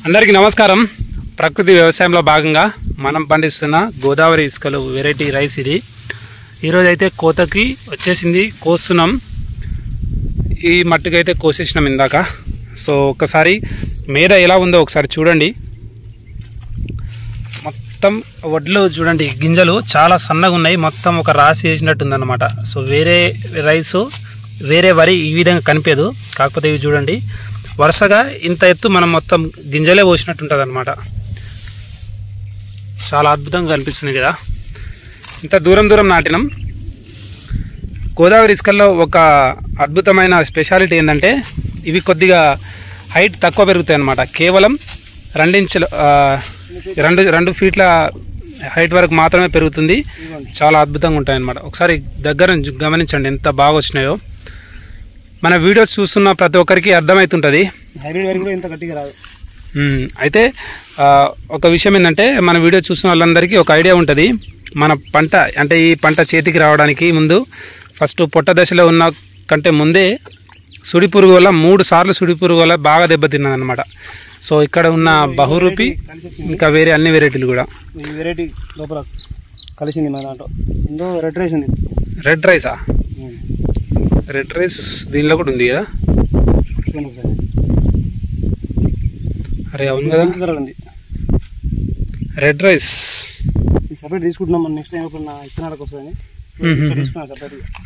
అందరికీ నమస్కారం. ప్రకృతి వ్యవసాయంలో భాగంగా మనం పండిస్తున్న గోదావరి ఇసుకలు వెరైటీ రైస్ ఇది. ఈరోజు అయితే కోతకి వచ్చేసింది, కోస్తున్నాం. ఈ మట్టుకైతే కోసేసినాం ఇందాక. సో ఒక్కసారి మీద ఎలా ఉందో ఒకసారి చూడండి. మొత్తం వడ్లు చూడండి, గింజలు చాలా సన్నగా ఉన్నాయి. మొత్తం ఒక రాసి వేసినట్టుందన్నమాట. సో వేరే రైసు వేరే వరి ఈ విధంగా కనిపించదు. కాకపోతే ఇవి చూడండి, వరుసగా ఇంత ఎత్తు మనం మొత్తం గింజలే పోసినట్టుంటుంది అనమాట. చాలా అద్భుతంగా కనిపిస్తుంది కదా. ఇంత దూరం నాటినాం. గోదావరి ఇసుకల్లో ఒక అద్భుతమైన స్పెషాలిటీ ఏంటంటే ఇవి కొద్దిగా హైట్ తక్కువ పెరుగుతాయి అన్నమాట. కేవలం 2 ఇంచులు 2 ఫీట్ల హైట్ వరకు మాత్రమే పెరుగుతుంది. చాలా అద్భుతంగా ఉంటాయి అన్నమాట. ఒకసారి దగ్గర గమనించండి ఎంత బాగా వచ్చినాయో. మన వీడియోస్ చూస్తున్న ప్రతి ఒక్కరికి అర్థమవుతుంటుంది. అయితే ఒక విషయం ఏంటంటే, మన వీడియో చూస్తున్న వాళ్ళందరికీ ఒక ఐడియా ఉంటుంది. మన పంట అంటే ఈ పంట చేతికి రావడానికి ముందు ఫస్ట్ పొట్ట దశలో ఉన్న కంటే ముందే సుడి పురుగు వల్ల 3 సార్లు సుడి పురుగు వల్ల బాగా దెబ్బతిన్నది అనమాట. సో ఇక్కడ ఉన్న బహురూపి ఇంకా వేరే అన్ని వెరైటీలు కూడా వెరైటీ లోపల కలిసింది. మన దాంట్లో రెడ్ రైస్ ఉంది. రెడ్ రైసా? రెడ్ రైస్ దీనిలో కూడా ఉంది కదా. అరే అవును కదా, ఉంది రెడ్ రైస్. సపరేట్ తీసుకుంటున్నాం. మనం నెక్స్ట్ టైం ఎప్పుడు ఇత్తనాలకు వస్తుంది.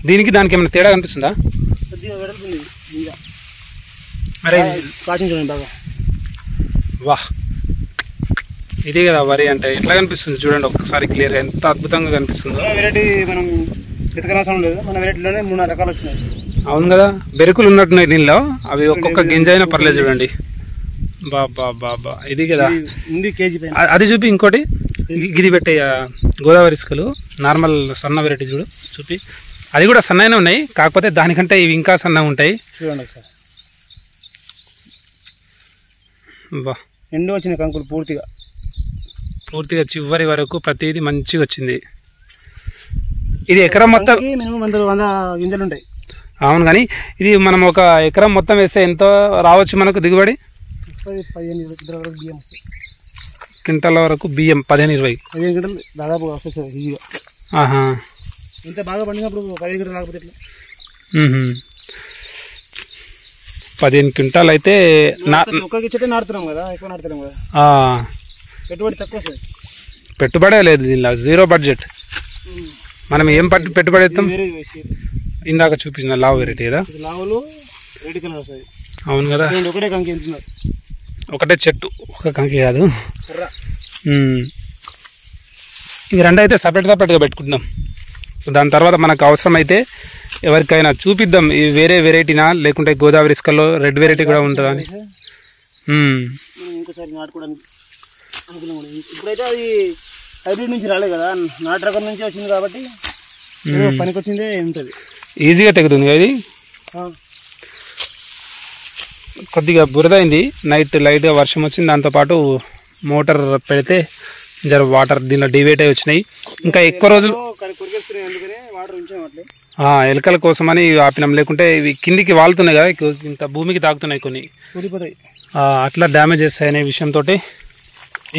దీనికి దానికి ఏమైనా తేడా కనిపిస్తుందా? అరే కాచింగ్ చూడండి బాగా. వాహ్, ఇది కదా వరి అంటే. ఎట్లా కనిపిస్తుంది చూడండి ఒక్కసారి క్లియర్గా, ఎంత అద్భుతంగా కనిపిస్తుందో. వెరైటీ మనం వెతకనవసరం లేదు. మన వెరైటీలోనే 3-4 రకాలు వచ్చినాయి. అవును కదా, బెరుకులు ఉన్నట్టున్నాయి దీనిలో. అవి ఒక్కొక్క గింజ అయినా పర్లేదు చూడండి. బాబా ఇది కదా. కేజీ అది చూపి. ఇంకోటి గిది పెట్టే గోదావరి ఇసుకలు నార్మల్ సన్న వెరైటీ చూపి. అది కూడా సన్నగానే ఉన్నాయి, కాకపోతే దానికంటే ఇవి ఇంకా సన్నగా ఉంటాయి. చూడండి ఒకసారి. బా, ఎండు వచ్చిన కంకులు పూర్తిగా చివరి వరకు ప్రతిదీ మంచిగా వచ్చింది. ఇది ఎకరం మొత్తం మినిమం 100 గింజలు ఉంటాయి. అవును, కానీ ఇది మనం ఒక ఎకరం మొత్తం వేస్తే ఎంతో రావచ్చు మనకు దిగుబడి? 15-20 బియ్యం వస్తాయి. క్వింటాల వరకు బియ్యం 15-20 గంటలు దాదాపు వస్తుంది ఈజీగా. ఇంత బాగా పండినప్పుడు 15 గంటలు రాకపోతే ఎట్లా? 15 క్వింటాల్ అయితే ఒక్కరికి చెట్టు నాటుతున్నాం కదా, ఎక్కువ నాటుతున్నాం కదా. పెట్టుబడి తక్కువ వస్తుంది. పెట్టుబడే లేదు దీనిలో, 0 బడ్జెట్. మనం ఏం పెట్టుబడి అవుతాం? ఇందాక చూపించిన లావు వెరైటీ కదా. లావులు రెడ్ కలర్ వస్తుంది. అవును కదా. ఒకటే కంకి ఎంతున్నారు, ఒకటే చెట్టు, ఒక కంకి కాదు. ఇవి 2 అయితే సపరేట్గా పెట్టుకుంటున్నాం. సో దాని తర్వాత మనకు అవసరమైతే ఎవరికైనా చూపిద్దాం ఇవి వేరే వెరైటీనా లేకుంటే గోదావరి ఇసుకల్లో రెడ్ వెరైటీ కూడా ఉంటుందా అని. ఇంకోసారి నాటుకోవడానికి అనుకూలంగా ఉంటుంది. ఇప్పుడైతే అది హైబ్రిడ్ నుంచి రాలేదు కదా, నాటు రకం నుంచి వచ్చింది కాబట్టి పనికి వచ్చిందే ఉంటుంది. ఈజీగా తెగుతుంది కదా ఇది. కొద్దిగా బురదైంది, నైట్ లైట్గా వర్షం వచ్చింది. దాంతోపాటు మోటార్ పెడితే జర వాటర్ దీనిలో డివేట్ అయి వచ్చినాయి. ఇంకా ఎక్కువ రోజులు ఎలకల కోసమని ఆపినాం, లేకుంటే ఇవి కిందికి వాళ్తున్నాయి కదా, ఇంత భూమికి తాకుతున్నాయి కొన్ని, అట్లా డ్యామేజ్ చేస్తాయి అనే విషయంతో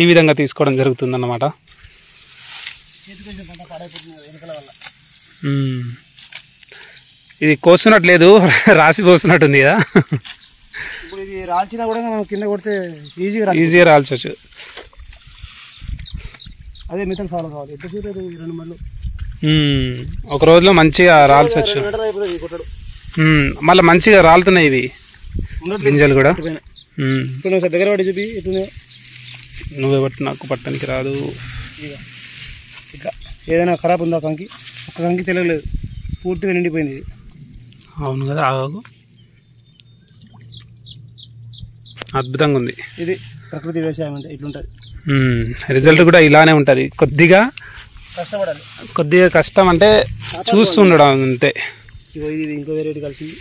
ఈ విధంగా తీసుకోవడం జరుగుతుందన్నమాట. ఇది కోస్తున్నట్లేదు, రాసి కోస్తున్నట్టుంది కదా. ఇప్పుడు ఇది రాల్చినా కూడా మనం కింద కొడితే ఈజీగా రాల్చవచ్చు. అదే మిగతా ఫాలో కావాలి. ఎంతసేపు 2 మళ్ళీ ఒక రోజులో మంచిగా రాల్చవచ్చు. మళ్ళీ మంచిగా రాలుతున్నాయి ఇవి గింజలు కూడా. దగ్గర పడి చూపి ఎట్లున్నాయో. నువ్వే పట్టు, నాకు పట్టడానికి రాదు. ఇట్లా ఏదైనా ఖరాబ్ ఉందా కంకి? ఒక్క కంకి తెలియలేదు, పూర్తిగా నిండిపోయింది ఇది. అవును కదా, ఆగు. అద్భుతంగా ఉంది. ఇది ప్రకృతి వ్యవసాయం అంటే ఇట్లుంటుంది. రిజల్ట్ కూడా ఇలానే ఉంటుంది. కొద్దిగా కష్టపడాలి. కొద్దిగా కష్టం అంటే చూస్తూ ఉండడం అంతే. ఇది ఇంకో వెరైటీ కలిసింది.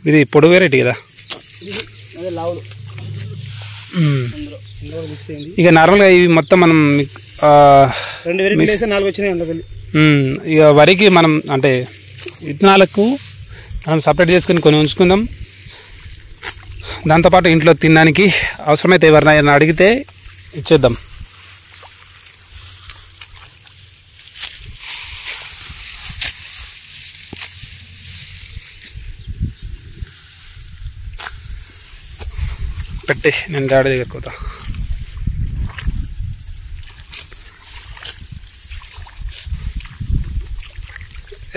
ఇది పొడుగు వెరైటీ కదా. అదే లావులు. ఇక నార్మల్గా ఇవి మొత్తం మనం 2 వెరైటీలు వేస్తే 4 వచ్చినాయి. ఇక వరికి మనం అంటే విత్తనాలకు మనం సపరేట్ చేసుకుని కొన్ని ఉంచుకుందాం. దాంతోపాటు ఇంట్లో తినడానికి అవసరమైతే ఎవరినైనా అడిగితే ఇచ్చేద్దాం. పెట్టి నేను డాడీ దగ్గరికి పోతా.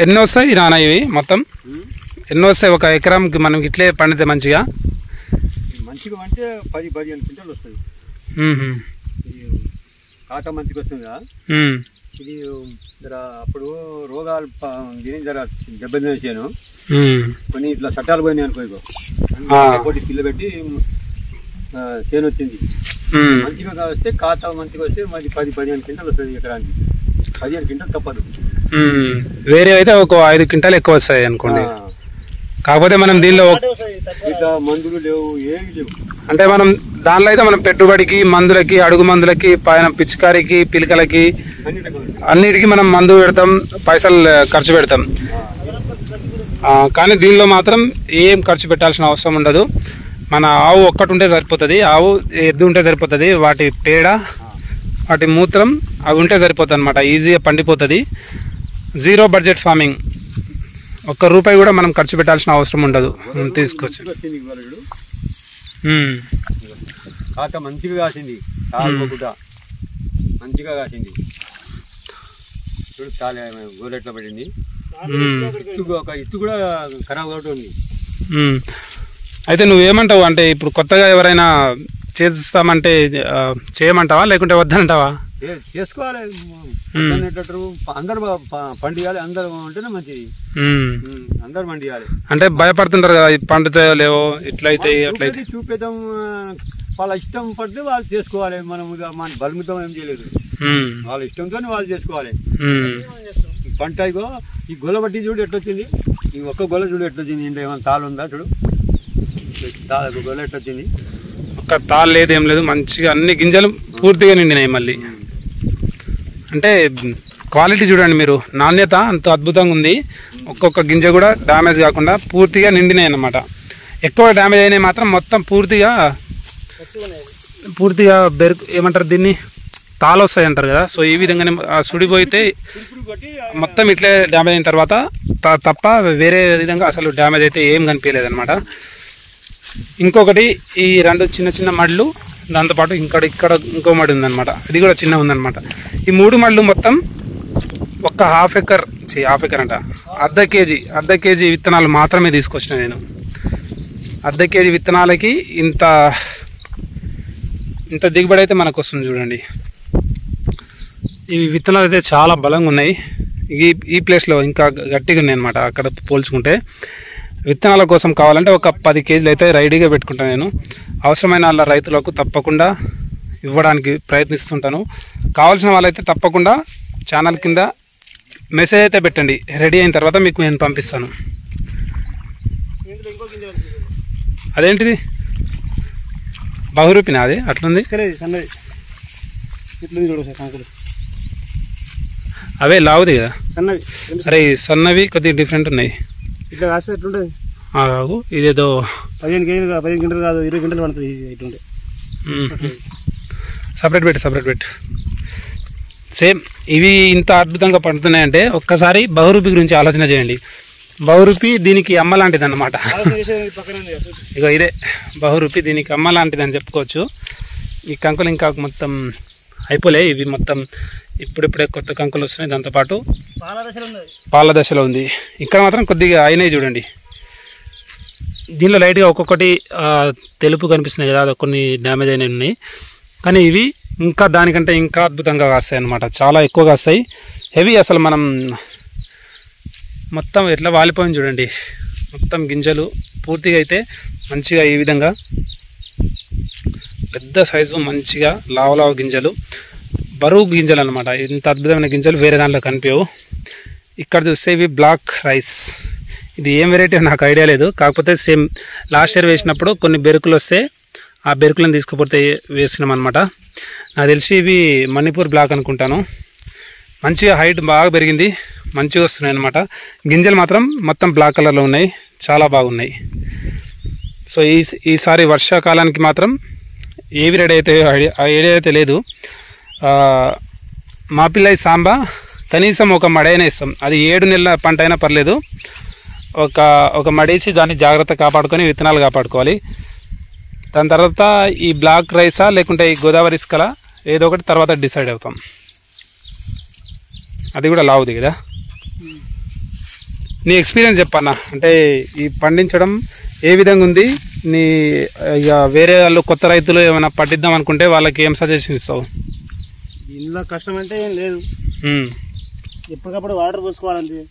ఎన్ని వస్తాయి నాన్న ఇవి మొత్తం? ఎన్ని వస్తాయి ఒక ఎకరానికి మనం ఇట్లే పండితే మంచిగా? మంచిగా అంటే 10-15 క్వింటాలు వస్తుంది. కాట మంచిగా వస్తుందా? ఇది జర అప్పుడు రోగాలు దీని జర దెబ్బతినేసాను. కొన్ని ఇట్లా చట్టాలు పోయినాయి అనుకో, ఒకటి పిల్ల పెట్టి చేను వచ్చింది. మంచిగా వస్తే కాత మంచిగా వస్తే మరి 10-15 క్వింటాలు వస్తుంది ఎకరానికి. 15 క్వింటాలు తప్పదు. వేరే అయితే ఒక 5 క్వింటాలు ఎక్కువ వస్తాయి అనుకోండి. కాకపోతే మనం దీనిలో ఇట్లా మందులు లేవు, ఏమి లేవు. అంటే మనం దానిలో అయితే మనం పెట్టుబడికి, మందులకి, అడుగు మందులకి, పైన పిచికారికి, పిలకలకి అన్నిటికీ మనం మందు పెడతాం, పైసలు ఖర్చు పెడతాం. కానీ దీనిలో మాత్రం ఏం ఖర్చు పెట్టాల్సిన అవసరం ఉండదు. మన ఆవు ఒక్కటి ఉంటే సరిపోతుంది, ఆవు ఎద్దు ఉంటే సరిపోతుంది, వాటి పేడ, వాటి మూత్రం అవి ఉంటే సరిపోతుంది అనమాట. ఈజీగా పండిపోతుంది. 0 బడ్జెట్ ఫార్మింగ్. ₹1 కూడా మనం ఖర్చు పెట్టాల్సిన అవసరం ఉండదు. తీసుకోవచ్చు. కాక మంచిగా కాసింది, కూడా మంచిగా కాసింది. చూడు చాలా గోలెట్లా పడింది. ఇత్తు కూడా ఖరాబ్ అవుతుంది. అయితే నువ్వేమంటావు? అంటే ఇప్పుడు కొత్తగా ఎవరైనా చేస్తామంటే చేయమంటావా లేకుంటే వద్దంటావా? చేసుకోవాలి. అందరు పండియాలి, అందరు ఉంటేనే మంచిది. అందరు పండియాలి. అంటే భయపడుతుంటారు కదా, పండుతాయో లేవో, ఇట్లయితే అట్లయితే. చూపేద్దాం, వాళ్ళ ఇష్టం పడితే వాళ్ళు చేసుకోవాలి. మనం మన బలమితం ఏం చేయలేదు. వాళ్ళ ఇష్టంతో వాళ్ళు చేసుకోవాలి. పంట ఇగో ఈ గొల్ల బట్టి చూడు ఎట్టొచ్చింది. ఈ ఒక్క గొల్ల చూడు ఎట్టొచ్చింది. ఇంట్లో ఏమైనా తాళ్ళు ఉందా చూడు, గొల్ల ఎట్టొచ్చింది. ఒక్క తాళ్ళు లేదు, ఏం లేదు. మంచిగా అన్ని గింజలు పూర్తిగా నిండినాయి. మళ్ళీ అంటే క్వాలిటీ చూడండి మీరు, నాణ్యత అంత అద్భుతంగా ఉంది. ఒక్కొక్క గింజ కూడా డ్యామేజ్ కాకుండా పూర్తిగా నిండినాయి అన్నమాట. ఎక్కువ డ్యామేజ్ అయినాయి మాత్రం మొత్తం పూర్తిగా ఏమంటారు దీన్ని, తాళ్ళు వస్తాయి అంటారు కదా. సో ఈ విధంగానే సుడిపోయితే మొత్తం ఇట్లే డ్యామేజ్ అయిన తర్వాత తప్ప వేరే విధంగా అసలు డ్యామేజ్ అయితే ఏం కనిపించలేదు అనమాట. ఇంకొకటి ఈ 2 చిన్న చిన్న మడ్లు, దాంతోపాటు ఇక్కడ ఇంకో మడి ఉందన్నమాట. ఇది కూడా చిన్న ఉందన్నమాట. ఈ 3 మడ్లు మొత్తం ఒక హాఫ్ ఎకర్ అంట, అర్ధ కేజీ విత్తనాలు మాత్రమే తీసుకొచ్చిన నేను. అర్ధ కేజీ విత్తనాలకి ఇంత దిగుబడి అయితే మనకు వస్తుంది చూడండి. ఇవి విత్తనాలు అయితే చాలా బలంగా ఉన్నాయి. ఈ ప్లేస్లో ఇంకా గట్టిగా ఉన్నాయి అన్నమాట అక్కడ పోల్చుకుంటే. విత్తనాల కోసం కావాలంటే ఒక 10 కేజీలు అయితే రెడీగా పెట్టుకుంటాను నేను. అవసరమైన వాళ్ళ రైతులకు తప్పకుండా ఇవ్వడానికి ప్రయత్నిస్తుంటాను. కావాల్సిన వాళ్ళైతే తప్పకుండా ఛానల్ కింద మెసేజ్ అయితే పెట్టండి. రెడీ అయిన తర్వాత మీకు నేను పంపిస్తాను. అదేంటిది బహురూపినా? అది అట్లుంది. అవే లావుది కదా. అరే సన్నవి కొద్దిగా డిఫరెంట్ ఉన్నాయి. ఇట్లా కాస్తే ఎట్లుంటుంది? ఇదేదో 15 గంటలు కాదు, 20 గంటలు పడుతుంది. ఇటుంటే సపరేట్ పెట్టు. సేమ్ ఇవి ఇంత అద్భుతంగా పండుతున్నాయంటే ఒక్కసారి బహురూపి గురించి ఆలోచన చేయండి. బహురూపి దీనికి అమ్మ లాంటిది అన్నమాట. ఇక ఇదే బహురూపి దీనికి అమ్మ లాంటిది అని చెప్పుకోవచ్చు. ఈ కంకులు ఇంకా మొత్తం అయిపోలే. ఇవి మొత్తం ఇప్పుడిప్పుడే కొత్త కంకులు వస్తున్నాయి. దాంతోపాటు పాల దశలో ఉంది. ఇక్కడ మాత్రం కొద్దిగా అయినాయి చూడండి. దీనిలో లైట్గా ఒక్కొక్కటి తెలుపు కనిపిస్తున్నాయి కదా, కొన్ని డ్యామేజ్ అయినవి ఉన్నాయి. కానీ ఇవి ఇంకా దానికంటే ఇంకా అద్భుతంగా కాస్తాయి అన్నమాట. చాలా ఎక్కువ కాస్తాయి. హెవీ అసలు మనం మొత్తం ఎట్లా వాలిపోయింది చూడండి. మొత్తం గింజలు పూర్తిగా అయితే మంచిగా ఈ విధంగా పెద్ద సైజు మంచిగా లావు గింజలు, బరువు గింజలు అనమాట. ఇంత అద్భుతమైన గింజలు వేరే దాంట్లో కనిపించవు. ఇక్కడ చూస్తే ఇవి బ్లాక్ రైస్. ఇది ఏం వెరైటీ నాకు ఐడియా లేదు. కాకపోతే సేమ్ లాస్ట్ ఇయర్ వేసినప్పుడు కొన్ని బెరుకులు వస్తే ఆ బెరుకులను తీసుకుపోతే వేసినాం అనమాట. నాకు తెలిసి ఇవి మణిపూర్ బ్లాక్ అనుకుంటాను. మంచిగా హైట్ బాగా పెరిగింది, మంచిగా వస్తున్నాయి అనమాట. గింజలు మాత్రం మొత్తం బ్లాక్ కలర్లో ఉన్నాయి, చాలా బాగున్నాయి. సో ఈసారి వర్షాకాలానికి మాత్రం ఏవి రెడీ అయితే ఐడియా అయితే లేదు. మాపిల్లై సాంబ కనీసం ఒక మడైనా ఇస్తాం, అది 7 నెలల పంట అయినా పర్లేదు. ఒక మడేసి దాన్ని జాగ్రత్త కాపాడుకొని విత్తనాలు కాపాడుకోవాలి. దాని తర్వాత ఈ బ్లాక్ రైసా లేకుంటే ఈ గోదావరి ఇసుకలా ఏదో ఒకటి తర్వాత డిసైడ్ అవుతాం. అది కూడా లావుది కదా. నీ ఎక్స్పీరియన్స్ చెప్పన్నా, అంటే ఈ పండించడం ఏ విధంగా ఉంది నీ, ఇక వేరే వాళ్ళు కొత్త రైతులు ఏమైనా పట్టిద్దాం అనుకుంటే వాళ్ళకి ఏం సజెషన్ ఇస్తావు? దీనిలో కష్టం అంటే ఏం లేదు, ఎప్పటికప్పుడు వాటర్ పోసుకోవాలంతే.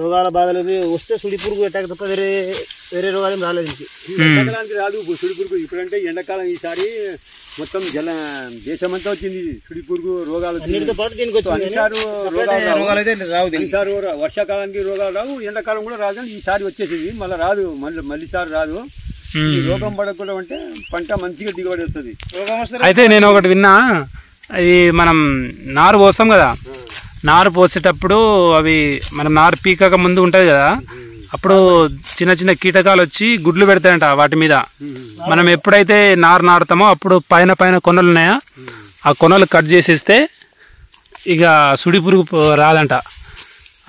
రోగాల బాధలు వస్తే సుడి పురుగు పెట్టాక తప్ప వేరే రోగాలు ఏం రాలేదు. ఎండాకాలానికి రాదు సుడి పురుగు. ఇప్పుడంటే ఎండాకాలం ఈసారి మొత్తం దేశమంతా వచ్చింది సుడి పురుగు రోగాలు. అన్నిటితో పాటు దీనికి వచ్చింది. రోగాలు అయితే రావు. ఈసారి వర్షాకాలానికి రోగాలు రావు, ఎండాకాలం కూడా రాదు. ఈసారి వచ్చేసింది, మళ్ళీ రాదు, మళ్ళీసారి రాదు. ఈ రోగం పడకుండా అంటే పంట మంచిగా దిగుబడి వస్తుంది. అయితే నేను ఒకటి విన్నా, అవి మనం నారు పోస్తాం కదా, నారు పోసేటప్పుడు అవి మనం నారు పీకక ముందు ఉంటుంది కదా, అప్పుడు చిన్న చిన్న కీటకాలు వచ్చి గుడ్లు పెడతాయంట వాటి మీద. మనం ఎప్పుడైతే నారుతామో అప్పుడు పైన కొనలు ఉన్నాయా, ఆ కొనలు కట్ చేసేస్తే ఇక సుడి పురుగు రాదంట.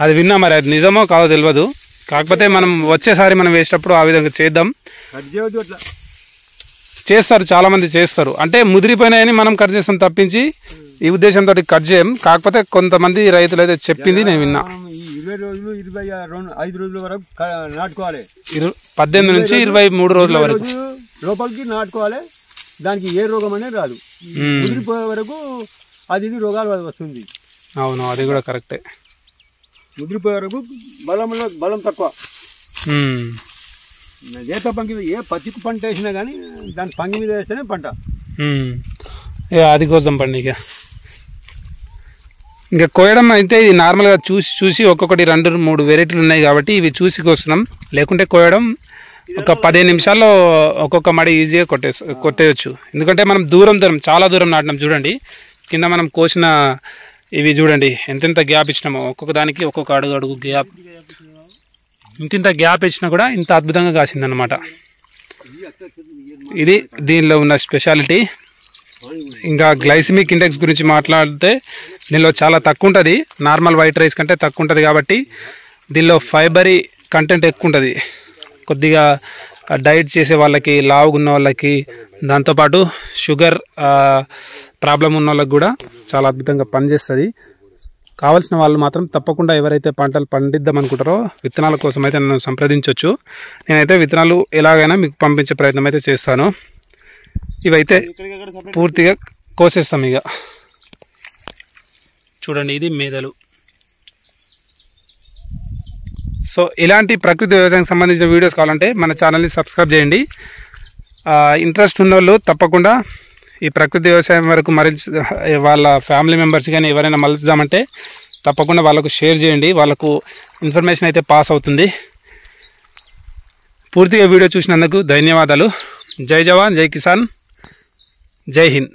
అది విన్నా, మరి అది నిజమో కాదో తెలియదు. కాకపోతే మనం వచ్చేసారి మనం వేసేటప్పుడు ఆ విధంగా చేద్దాం. చేస్తారు, చాలామంది చేస్తారు. అంటే ముదిరిపోయినాయని మనం కట్ చేస్తాం తప్పించి ఈ ఉద్దేశంతో కట్ చేయం. కాకపోతే కొంతమంది రైతులు అయితే చెప్పింది నేను విన్నా. 20 రోజులు 25 రోజుల వరకు నాటుకోవాలి. 18 నుంచి 23 రోజుల వరకు లోపలికి నాటుకోవాలి. దానికి ఏ రోగం అనేది రాదు. ముదిరిపోయే వరకు అది రోగాలు వస్తుంది. అవును, అది కూడా కరెక్టే. ముదిరిపోయే వరకు బలం తక్కువ. ఏత పంగి ఏ పచ్చికి పంట వేసినా కానీ దాని పంగి మీద వేస్తేనే పంట. అది కోసం పండి. ఇంకా కోయడం అయితే ఇది నార్మల్గా చూసి ఒక్కొక్కటి 2-3 వెరైటీలు ఉన్నాయి కాబట్టి ఇవి చూసి కోస్తున్నాం. లేకుంటే కోయడం ఒక 15 నిమిషాల్లో ఒక్కొక్క మడి ఈజీగా కొట్టేయచ్చు. ఎందుకంటే మనం చాలా దూరం నాటినాం. చూడండి కింద మనం కోసిన ఇవి చూడండి ఎంతెంత గ్యాప్ ఇచ్చినామో, ఒక్కొక్క దానికి ఒక్కొక్క అడుగు గ్యాప్. ఇంత గ్యాప్ ఇచ్చినా కూడా ఇంత అద్భుతంగా కాసిందన్నమాట. ఇది దీనిలో ఉన్న స్పెషాలిటీ. ఇంకా గ్లైసిమిక్ ఇండెక్స్ గురించి మాట్లాడితే దీనిలో చాలా తక్కువ ఉంటుంది, నార్మల్ వైట్ రైస్ కంటే తక్కువ ఉంటుంది. కాబట్టి దీనిలో ఫైబరీ కంటెంట్ ఎక్కువ ఉంటుంది. కొద్దిగా డైట్ చేసే వాళ్ళకి, లావుగా ఉన్న వాళ్ళకి, దాంతోపాటు షుగర్ ప్రాబ్లం ఉన్న వాళ్ళకి కూడా చాలా అద్భుతంగా పనిచేస్తుంది. కావాల్సిన వాళ్ళు మాత్రం తప్పకుండా ఎవరైతే పంటలు పండిద్దాం అనుకుంటారో విత్తనాల కోసం అయితే నన్ను సంప్రదించవచ్చు. నేనైతే విత్తనాలు ఎలాగైనా మీకు పంపించే ప్రయత్నం అయితే చేస్తాను. ఇవైతే పూర్తిగా కోసేస్తాం. ఇక చూడండి, ఇది మేదలు. సో ఇలాంటి ప్రకృతి వ్యవసాయానికి సంబంధించిన వీడియోస్ కావాలంటే మన ఛానల్ని సబ్స్క్రైబ్ చేయండి. ఇంట్రెస్ట్ ఉన్న వాళ్ళు తప్పకుండా ఈ ప్రకృతి వ్యవసాయం వరకు వాళ్ళ ఫ్యామిలీ మెంబర్స్ కానీ ఎవరైనా మలుచుదామంటే తప్పకుండా వాళ్ళకు షేర్ చేయండి. వాళ్ళకు ఇన్ఫర్మేషన్ అయితే పాస్ అవుతుంది. పూర్తిగా వీడియో చూసినందుకు ధన్యవాదాలు. జై జవాన్, జై కిసాన్, జై హింద్.